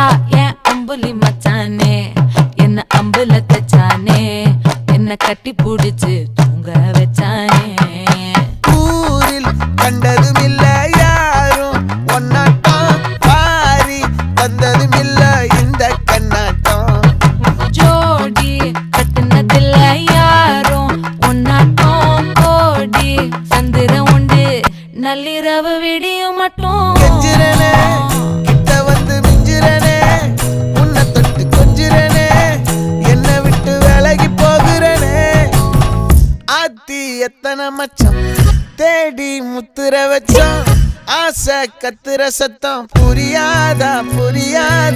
வந்தா என் அம்புலி மச்சானே என்ன அம்புல தச்சானே என்ன கட்டி புடிச்சு தூங்க வச்சானே. ஊரில் கண்டதும் இல்ல யாரும் ஒன்னாட்டம் பாரி தந்ததும் இல்ல இந்த கண்ணாட்டம். ஜோடி கட்டுனதில்ல யாரும் ஒன்னாட்டம் கோடி சந்திரம் உண்டு நள்ளிரவு விடியும் மட்டும். கெஞ்சிரனே கிட்ட வந்து மிஞ்சிரனே உன்னை தொட்டு கொஞ்சிரனே என்னை விட்டு விலகி போகிறனே. ஆத்தி எத்தனை மச்சம் தேடி முத்துற வச்சோம் ஆசை கத்துற சத்தம் புரியாதா புரியாதா.